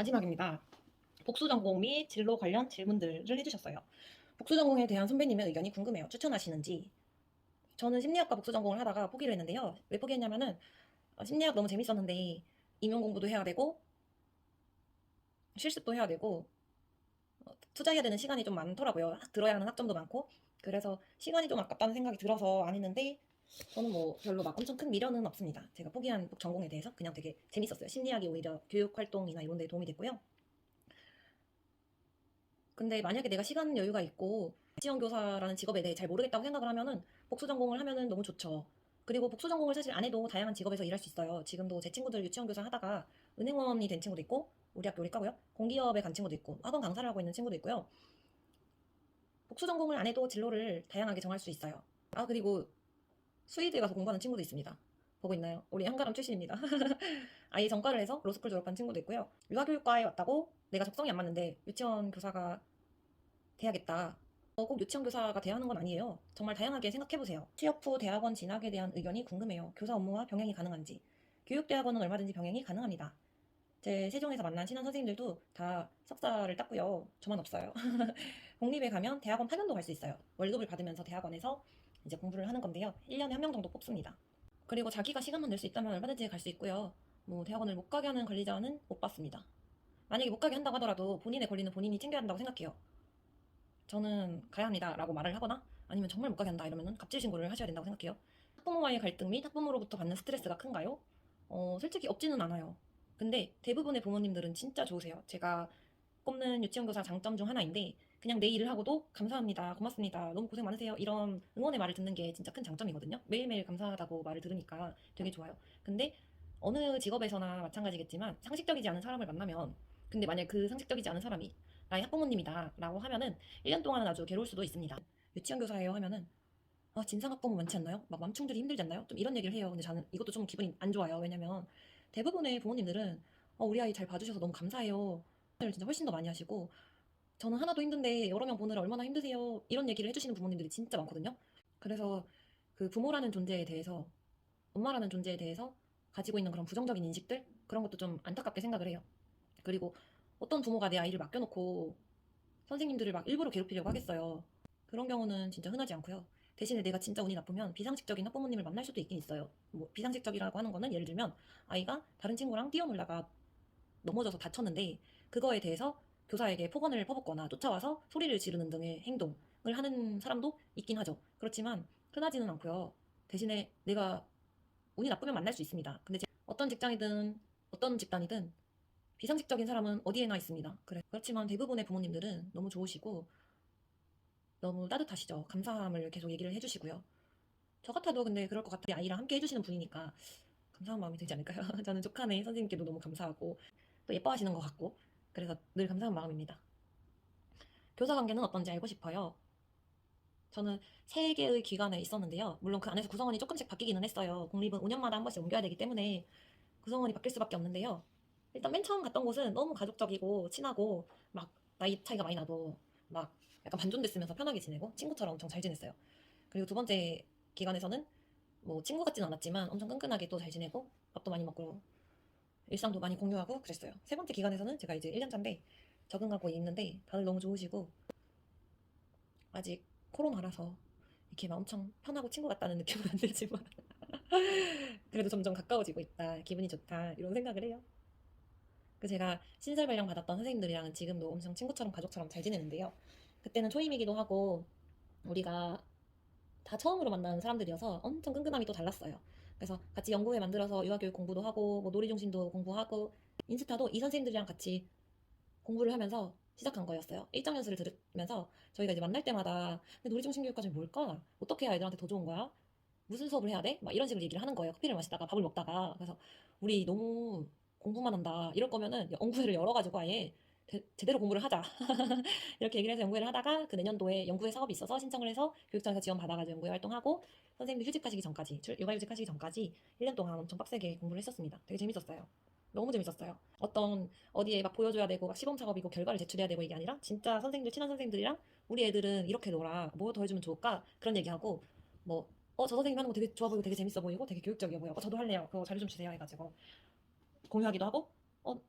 마지막입니다. 복수전공 및 진로 관련 질문들을 해주셨어요. 복수전공에 대한 선배님의 의견이 궁금해요. 추천하시는지. 저는 심리학과 복수전공을 하다가 포기를 했는데요. 왜 포기했냐면은 심리학 너무 재밌었는데 임용 공부도 해야 되고 실습도 해야 되고 투자해야 되는 시간이 좀 많더라고요. 들어야 하는 학점도 많고 그래서 시간이 좀 아깝다는 생각이 들어서 안 했는데 저는 뭐 별로 막 엄청 큰 미련은 없습니다. 제가 포기한 전공에 대해서 그냥 되게 재밌었어요. 심리학이 오히려 교육 활동이나 이런 데 도움이 됐고요. 근데 만약에 내가 시간 여유가 있고 지원 교사라는 직업에 대해 잘 모르겠다고 생각을 하면은 복수 전공을 하면은 너무 좋죠. 그리고 복수 전공을 사실 안 해도 다양한 직업에서 일할 수 있어요. 지금도 제 친구들 유치원 교사 하다가 은행원이 된 친구도 있고 우리 학교 우리 과고요. 공기업에 간 친구도 있고 학원 강사를 하고 있는 친구도 있고요. 복수 전공을 안 해도 진로를 다양하게 정할 수 있어요. 아 그리고 스위드에 가서 공부하는 친구도 있습니다. 보고 있나요? 우리 한가람 출신입니다. 아예 전과를 해서 로스쿨 졸업한 친구도 있고요. 유아교육과에 왔다고 내가 적성이 안 맞는데 유치원 교사가 돼야겠다. 꼭 유치원 교사가 돼야 하는 건 아니에요. 정말 다양하게 생각해보세요. 취업 후 대학원 진학에 대한 의견이 궁금해요. 교사 업무와 병행이 가능한지. 교육대학원은 얼마든지 병행이 가능합니다. 제 세종에서 만난 친한 선생님들도 다 석사를 땄고요. 저만 없어요. 공립에 가면 대학원 8년도 갈 수 있어요. 월급을 받으면서 대학원에서 이제 공부를 하는 건데요. 1년에 한 명 정도 뽑습니다. 그리고 자기가 시간만 낼 수 있다면 얼마든지 갈 수 있고요. 뭐 대학원을 못 가게 하는 관리자는 못 받습니다. 만약에 못 가게 한다고 하더라도 본인의 권리는 본인이 챙겨야 한다고 생각해요. 저는 가야 합니다 라고 말을 하거나 아니면 정말 못 가게 한다 이러면 갑질 신고를 하셔야 된다고 생각해요. 학부모와의 갈등 및 학부모로부터 받는 스트레스가 큰가요? 솔직히 없지는 않아요. 근데 대부분의 부모님들은 진짜 좋으세요. 제가 꼽는 유치원교사 장점 중 하나인데 그냥 내 일을 하고도 감사합니다, 고맙습니다, 너무 고생 많으세요 이런 응원의 말을 듣는 게 진짜 큰 장점이거든요. 매일매일 감사하다고 말을 들으니까 되게 좋아요. 근데 어느 직업에서나 마찬가지겠지만 상식적이지 않은 사람을 만나면 근데 만약 그 상식적이지 않은 사람이 나의 학부모님이다 라고 하면은 1년 동안은 아주 괴로울 수도 있습니다. 유치원 교사예요 하면은 진상 학부모 많지 않나요? 막 맘충들이 힘들지 않나요? 좀 이런 얘기를 해요. 근데 저는 이것도 좀 기분이 안 좋아요. 왜냐면 대부분의 부모님들은 우리 아이 잘 봐주셔서 너무 감사해요. 을 진짜 훨씬 더 많이 하시고 저는 하나도 힘든데 여러 명 보느라 얼마나 힘드세요. 이런 얘기를 해주시는 부모님들이 진짜 많거든요. 그래서 그 부모라는 존재에 대해서 엄마라는 존재에 대해서 가지고 있는 그런 부정적인 인식들 그런 것도 좀 안타깝게 생각을 해요. 그리고 어떤 부모가 내 아이를 맡겨놓고 선생님들을 막 일부러 괴롭히려고 하겠어요. 그런 경우는 진짜 흔하지 않고요. 대신에 내가 진짜 운이 나쁘면 비상식적인 학부모님을 만날 수도 있긴 있어요. 뭐 비상식적이라고 하는 거는 예를 들면 아이가 다른 친구랑 뛰어놀다가 넘어져서 다쳤는데 그거에 대해서 교사에게 폭언을 퍼붓거나 쫓아와서 소리를 지르는 등의 행동을 하는 사람도 있긴 하죠. 그렇지만 흔하지는 않고요. 대신에 내가 운이 나쁘면 만날 수 있습니다. 근데 어떤 직장이든 어떤 집단이든 비상식적인 사람은 어디에나 있습니다. 그렇지만 대부분의 부모님들은 너무 좋으시고 너무 따뜻하시죠. 감사함을 계속 얘기를 해주시고요. 저 같아도 근데 그럴 것 같아요. 아이랑 함께 해주시는 분이니까 감사한 마음이 들지 않을까요? 저는 조카네 선생님께도 너무 감사하고 또 예뻐하시는 것 같고 그래서 늘 감사한 마음입니다. 교사 관계는 어떤지 알고 싶어요. 저는 3개의 기관에 있었는데요. 물론 그 안에서 구성원이 조금씩 바뀌기는 했어요. 공립은 5년마다 한 번씩 옮겨야 되기 때문에 구성원이 바뀔 수밖에 없는데요. 일단 맨 처음 갔던 곳은 너무 가족적이고 친하고 막 나이 차이가 많이 나도 막 약간 반존댔으면서 편하게 지내고 친구처럼 엄청 잘 지냈어요. 그리고 두 번째 기관에서는 뭐 친구 같진 않았지만 엄청 끈끈하게 또 잘 지내고 밥도 많이 먹고 일상도 많이 공유하고 그랬어요. 세 번째 기관에서는 제가 이제 1년차인데 적응하고 있는데 다들 너무 좋으시고 아직 코로나라서 이렇게 막 엄청 편하고 친구 같다는 느낌은 안 들지만 그래도 점점 가까워지고 있다, 기분이 좋다 이런 생각을 해요. 그 제가 신설 발령 받았던 선생님들이랑은 지금도 엄청 친구처럼 가족처럼 잘 지내는데요. 그때는 초임이기도 하고 우리가 다 처음으로 만나는 사람들이어서 엄청 끈끈함이 또 달랐어요. 그래서 같이 연구회 만들어서 유아교육 공부도 하고 뭐 놀이중심도 공부하고 인스타도 이 선생님들이랑 같이 공부를 하면서 시작한 거였어요. 일정 연수를 들으면서 저희가 이제 만날 때마다 근데 놀이중심 교육과정이 뭘까? 어떻게 해야 애들한테 더 좋은 거야? 무슨 수업을 해야 돼? 막 이런 식으로 얘기를 하는 거예요. 커피를 마시다가 밥을 먹다가 그래서 우리 너무 공부만 한다. 이럴 거면은 연구회를 열어가지고 아예 제대로 공부를 하자. 이렇게 얘기를 해서 연구회를 하다가 그 내년도에 연구회 사업이 있어서 신청을 해서 교육청에서 지원 받아가지고 연구회 활동하고 선생님들 휴직하시기 전까지 육아휴직하시기 전까지 1년 동안 엄청 빡세게 공부를 했었습니다. 되게 재밌었어요. 너무 재밌었어요. 어떤 어디에 막 보여줘야 되고 막 시범 작업이고 결과를 제출해야 되고 이게 아니라 진짜 선생님들 친한 선생님들이랑 우리 애들은 이렇게 놀아 뭐 더 해주면 좋을까 그런 얘기하고 뭐 저 선생님 하는 거 되게 좋아 보이고 되게 재밌어 보이고 되게 교육적이어 보여 저도 할래요 그거 자료 좀 주세요 해가지고 공유하기도 하고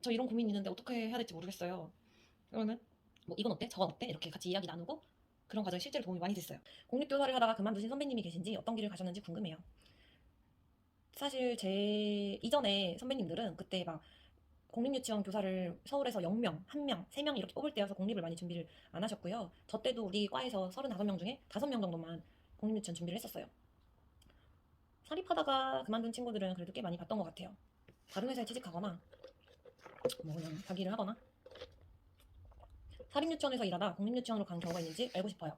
저 이런 고민이 있는데 어떻게 해야 될지 모르겠어요. 그러면 뭐 이건 어때? 저건 어때? 이렇게 같이 이야기 나누고 그런 과정이 실제로 도움이 많이 됐어요. 공립교사를 하다가 그만두신 선배님이 계신지 어떤 길을 가셨는지 궁금해요. 사실 제 이전에 선배님들은 그때 막 공립유치원 교사를 서울에서 0명, 1명, 3명 이렇게 뽑을 때여서 공립을 많이 준비를 안 하셨고요. 저 때도 우리 과에서 35명 중에 5명 정도만 공립유치원 준비를 했었어요. 사립하다가 그만둔 친구들은 그래도 꽤 많이 봤던 것 같아요. 다른 회사에 취직하거나 뭐 그냥 자기를 하거나 사립유치원에서 일하다 공립유치원으로 간 경우가 있는지 알고 싶어요.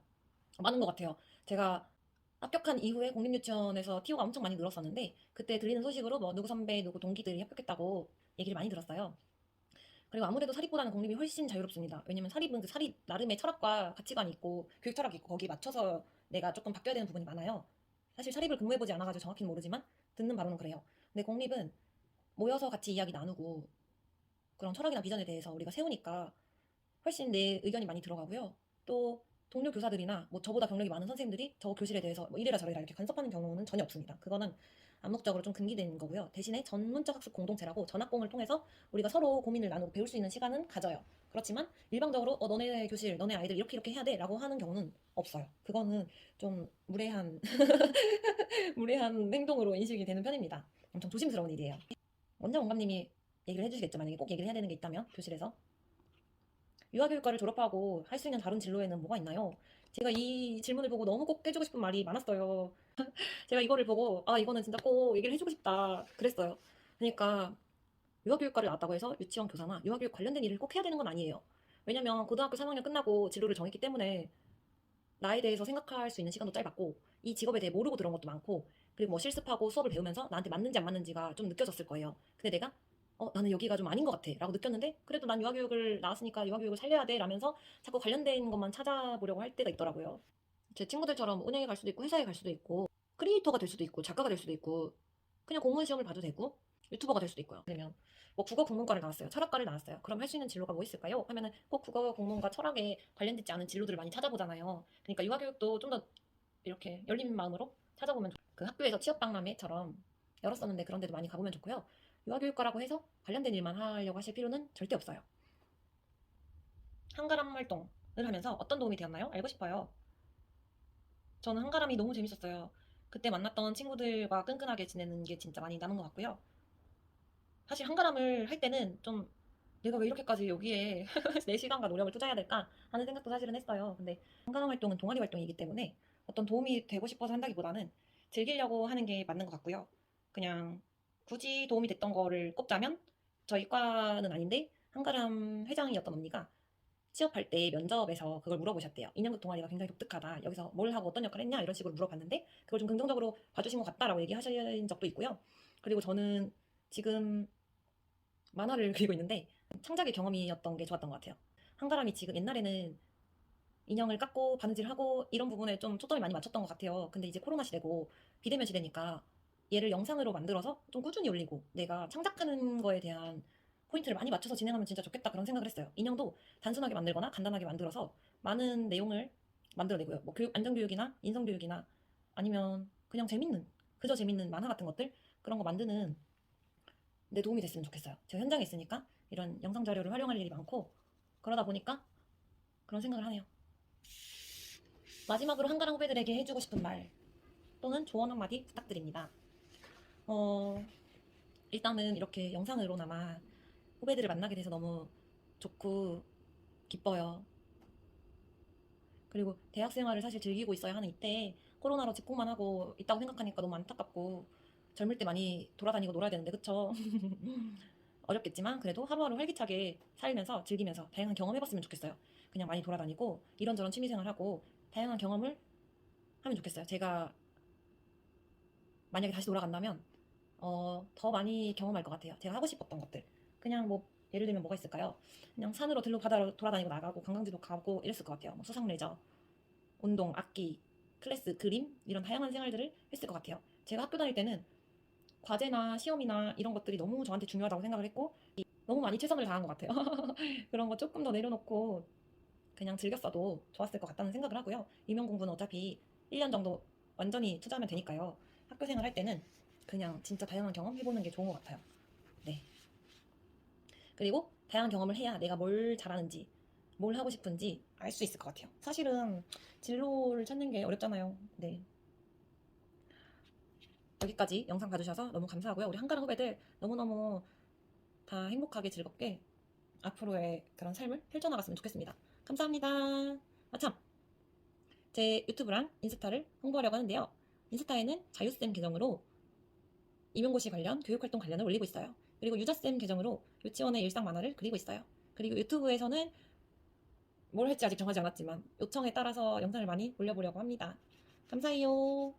많은 것 같아요. 제가 합격한 이후에 공립유치원에서 티오가 엄청 많이 늘었었는데 그때 들리는 소식으로 뭐 누구 선배, 누구 동기들이 합격했다고 얘기를 많이 들었어요. 그리고 아무래도 사립보다는 공립이 훨씬 자유롭습니다. 왜냐면 사립은 그 사립 나름의 철학과 가치관이 있고 교육 철학이 있고 거기에 맞춰서 내가 조금 바뀌어야 되는 부분이 많아요. 사실 사립을 근무해보지 않아가지고 정확히는 모르지만 듣는 바로는 그래요. 근데 공립은 모여서 같이 이야기 나누고 그런 철학이나 비전에 대해서 우리가 세우니까 훨씬 내 의견이 많이 들어가고요. 또 동료 교사들이나 뭐 저보다 경력이 많은 선생님들이 저 교실에 대해서 뭐 이래라 저래라 이렇게 간섭하는 경우는 전혀 없습니다. 그거는 암묵적으로 좀 금기된 거고요. 대신에 전문적 학습 공동체라고 전학공을 통해서 우리가 서로 고민을 나누고 배울 수 있는 시간은 가져요. 그렇지만 일방적으로 너네 교실, 너네 아이들 이렇게 이렇게 해야 돼 라고 하는 경우는 없어요. 그거는 좀 무례한 무례한 행동으로 인식이 되는 편입니다. 엄청 조심스러운 일이에요. 원장 원감님이 얘기를 해주시겠죠. 만약에 꼭 얘기를 해야 되는 게 있다면 교실에서 유아교육과를 졸업하고 할 수 있는 다른 진로에는 뭐가 있나요? 제가 이 질문을 보고 너무 꼭 해주고 싶은 말이 많았어요. 제가 이거를 보고 이거는 진짜 꼭 얘기를 해주고 싶다 그랬어요. 그러니까 유아교육과를 나왔다고 해서 유치원 교사나 유아교육 관련된 일을 꼭 해야 되는 건 아니에요. 왜냐면 고등학교 3학년 끝나고 진로를 정했기 때문에 나에 대해서 생각할 수 있는 시간도 짧았고 이 직업에 대해 모르고 들어온 것도 많고 그리고 뭐 실습하고 수업을 배우면서 나한테 맞는지 안 맞는지가 좀 느껴졌을 거예요. 근데 내가 나는 여기가 좀 아닌 것 같아 라고 느꼈는데 그래도 난 유아교육을 나왔으니까 유아교육을 살려야 돼 라면서 자꾸 관련된 것만 찾아보려고 할 때가 있더라고요. 제 친구들처럼 은행에 갈 수도 있고 회사에 갈 수도 있고 크리에이터가 될 수도 있고 작가가 될 수도 있고 그냥 공무원 시험을 봐도 되고 유튜버가 될 수도 있고요. 그러면 뭐 국어 국문과를 나왔어요. 철학과를 나왔어요. 그럼 할 수 있는 진로가 뭐 있을까요? 하면은 꼭 국어 국문과 철학에 관련되지 않은 진로들을 많이 찾아보잖아요. 그러니까 유아교육도 좀 더 이렇게 열린 마음으로 찾아보면 그 학교에서 취업 박람회처럼 열었었는데 그런 데도 많이 가보면 좋고요. 유아교육과라고 해서 관련된 일만 하려고 하실 필요는 절대 없어요. 한가람 활동을 하면서 어떤 도움이 되었나요? 알고 싶어요. 저는 한가람이 너무 재밌었어요. 그때 만났던 친구들과 끈끈하게 지내는 게 진짜 많이 남은 것 같고요. 사실 한가람을 할 때는 좀 내가 왜 이렇게까지 여기에 내 시간과 노력을 투자해야 될까 하는 생각도 사실은 했어요. 근데 한가람 활동은 동아리 활동이기 때문에 어떤 도움이 되고 싶어서 한다기보다는 즐기려고 하는 게 맞는 것 같고요. 그냥 굳이 도움이 됐던 거를 꼽자면 저희 과는 아닌데 한가람 회장이었던 언니가 취업할 때 면접에서 그걸 물어보셨대요. 인형극 동아리가 굉장히 독특하다. 여기서 뭘 하고 어떤 역할을 했냐 이런 식으로 물어봤는데 그걸 좀 긍정적으로 봐주신 것 같다라고 얘기하신 적도 있고요. 그리고 저는 지금 만화를 그리고 있는데 창작의 경험이었던 게 좋았던 것 같아요. 한가람이 지금 옛날에는 인형을 깎고 바느질하고 이런 부분에 좀 초점이 많이 맞췄던 것 같아요. 근데 이제 코로나 시대고 비대면 시대니까 얘를 영상으로 만들어서 좀 꾸준히 올리고 내가 창작하는 거에 대한 포인트를 많이 맞춰서 진행하면 진짜 좋겠다 그런 생각을 했어요. 인형도 단순하게 만들거나 간단하게 만들어서 많은 내용을 만들어내고요. 뭐 교육, 안전교육이나 인성교육이나 아니면 그냥 재밌는, 그저 재밌는 만화 같은 것들 그런 거 만드는 내 도움이 됐으면 좋겠어요. 제가 현장에 있으니까 이런 영상 자료를 활용할 일이 많고 그러다 보니까 그런 생각을 하네요. 마지막으로 한가랑 후배들에게 해주고 싶은 말 또는 조언 한마디 부탁드립니다. 어, 일단은 이렇게 영상으로나마 후배들을 만나게 돼서 너무 좋고 기뻐요. 그리고 대학 생활을 사실 즐기고 있어야 하는 이때에 코로나로 집콕만 하고 있다고 생각하니까 너무 안타깝고 젊을 때 많이 돌아다니고 놀아야 되는데 그쵸? 어렵겠지만 그래도 하루하루 활기차게 살면서 즐기면서 다양한 경험해봤으면 좋겠어요. 그냥 많이 돌아다니고 이런저런 취미생활하고 다양한 경험을 하면 좋겠어요. 제가 만약에 다시 돌아간다면 더 많이 경험할 것 같아요. 제가 하고 싶었던 것들. 그냥 뭐 예를 들면 뭐가 있을까요? 그냥 산으로 들로 바다로 돌아다니고 나가고 관광지도 가고 이랬을 것 같아요. 뭐 수상 레저, 운동, 악기, 클래스, 그림 이런 다양한 생활들을 했을 것 같아요. 제가 학교 다닐 때는 과제나 시험이나 이런 것들이 너무 저한테 중요하다고 생각을 했고 너무 많이 최선을 다한 것 같아요. 그런 거 조금 더 내려놓고 그냥 즐겼어도 좋았을 것 같다는 생각을 하고요. 임용 공부는 어차피 1년 정도 완전히 투자하면 되니까요. 학교 생활 할 때는 그냥 진짜 다양한 경험 해보는 게 좋은 것 같아요. 네. 그리고 다양한 경험을 해야 내가 뭘 잘하는지, 뭘 하고 싶은지 알 수 있을 것 같아요. 사실은 진로를 찾는 게 어렵잖아요. 네. 여기까지 영상 봐주셔서 너무 감사하고요. 우리 한가람 후배들 너무너무 다 행복하게 즐겁게 앞으로의 그런 삶을 펼쳐나갔으면 좋겠습니다. 감사합니다. 참! 제 유튜브랑 인스타를 홍보하려고 하는데요. 인스타에는 자유쌤 계정으로 임용고시 관련 교육활동 관련을 올리고 있어요. 그리고 유자쌤 계정으로 유치원의 일상 만화를 그리고 있어요. 그리고 유튜브에서는 뭘 할지 아직 정하지 않았지만 요청에 따라서 영상을 많이 올려보려고 합니다. 감사해요.